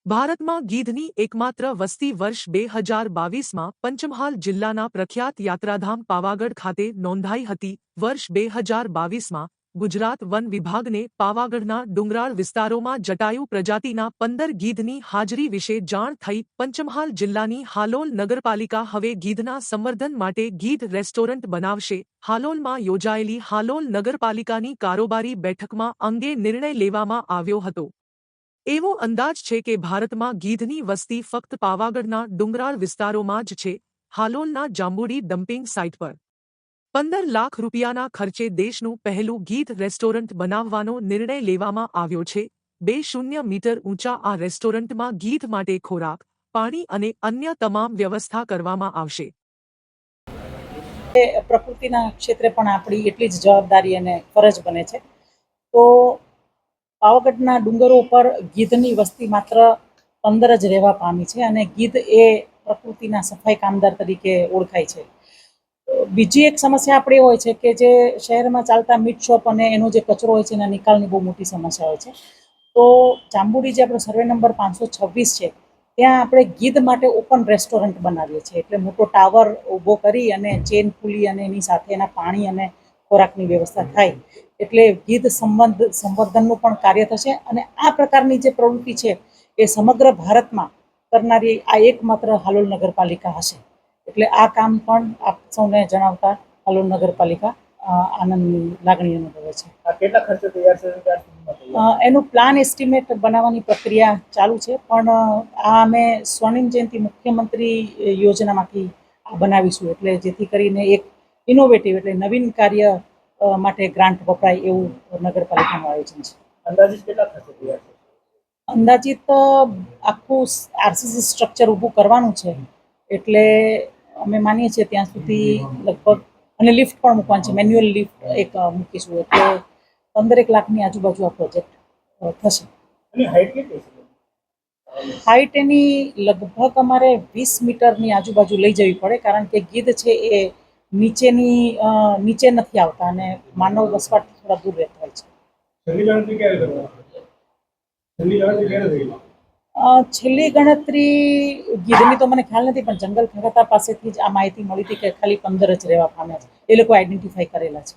ભારતમાં ગીધની એકમાત્ર વસ્તી વર્ષ 2022માં પંચમહાલ જિલ્લાના પ્રખ્યાત યાત્રાધામ પાવાગઢ ખાતે નોંધાઈ હતી. વર્ષ 2022માં ગુજરાત વન વિભાગને પાવાગઢના ડુંગરાળ વિસ્તારોમાં જટાયુ પ્રજાતિના 15 ગીધની હાજરી વિશે જાણ થઈ. પંચમહાલ જિલ્લાની હાલોલ નગરપાલિકા હવે ગીધના સંવર્ધન માટે ગીધ રેસ્ટોરન્ટ બનાવશે. હાલોલમાં યોજાયેલી હાલોલ નગરપાલિકાની કારોબારી બેઠકમાં અંગે નિર્ણય લેવામાં આવ્યો હતો. એવો અંદાજ છે કે ભારતમાં ગીધની વસ્તી ફક્ત પાવાગઢના ડુંગરાળ વિસ્તારોમાં જ છે. હાલોલના જાંબુડી ડમ્પિંગ સાઇટ પર 15 લાખ રૂપિયાના ખર્ચે દેશનું પહેલું ગીધ રેસ્ટોરન્ટ બનાવવાનો નિર્ણય લેવામાં આવ્યો છે. 2 મીટર ઊંચા આ રેસ્ટોરન્ટમાં ગીધ માટે ખોરાક, પાણી અને અન્ય તમામ વ્યવસ્થા કરવામાં આવશે. પ્રકૃતિના ક્ષેત્રે પણ આપણી એટલી જ જવાબદારી અને ફરજ બને છે. તો પાવાગઢના ડુંગરો ઉપર ગીધની વસ્તી માત્ર 15 જ રહેવા પામી છે અને ગીધ એ પ્રકૃતિના સફાઈ કામદાર તરીકે ઓળખાય છે. બીજી એક સમસ્યા આપણે હોય છે કે જે શહેરમાં ચાલતા મીટ શોપ અને એનો જે કચરો હોય છે એના નિકાલની બહુ મોટી સમસ્યા હોય છે. તો જાંબુડી જે આપણો સર્વે નંબર 526 છે ત્યાં આપણે ગીધ માટે ઓપન રેસ્ટોરન્ટ બનાવીએ છીએ. એટલે મોટો ટાવર ઊભો કરી અને ચેન ખુલી અને એની સાથે એના પાણી અને ખોરાકની વ્યવસ્થા થાય. એટલે ગીધ સંવર્ધનનું પણ કાર્ય થશે અને આ પ્રકારની જે પ્રવૃત્તિ છે એ સમગ્ર ભારતમાં કરનારી આ એકમાત્ર હાલોલ નગરપાલિકા હશે. એટલે આ કામ પણ આપ સૌને જણાવતા હાલોલ નગરપાલિકા આનંદની લાગણી અનુભવે છે. કેટલા ખર્ચે તૈયાર છે? એનું પ્લાન એસ્ટિમેટ બનાવવાની પ્રક્રિયા ચાલુ છે, પણ આ અમે સ્વર્ણિમ જયંતિ મુખ્યમંત્રી યોજનામાંથી બનાવીશું. એટલે જેથી કરીને એક ઇનોવેટિવ એટલે નવીન કાર્ય માટે ગ્રાન્ટ વપરાય એવું નગરપાલિકાનું આયોજન છે. અંદાજિત કેટલા ખર્ચે તૈયાર છે? અંદાજિત આખું આરસીસી સ્ટ્રક્ચર ઊભું કરવાનું છે. એટલે અમે માનીએ છીએ ત્યાં સુધી લગભગ, અને લિફ્ટ પણ મૂકવાનું છે, મેન્યુઅલ લિફ્ટ એક મૂકીશું. એટલે 15 લાખની આજુબાજુ આ પ્રોજેક્ટ થશે. એની હાઈટ કેટલી છે? હાઈટ એની લગભગ અમારે 20 મીટરની આજુબાજુ લઈ જવી પડે, કારણ કે ગીધ છે એ નીચે નથી આવતા અને માનવ વસવાટ થોડા દૂર રહેતા હોય છે. છેલ્લી ગણતરી ગીધની તો મને ખ્યાલ નથી, પણ જંગલ ખાતા પાસેથી જ આ માહિતી મળી હતી કે ખાલી 15 જ રહેવા પામ્યા છે. એ લોકો આઈડેન્ટિફાઈ કરેલા છે.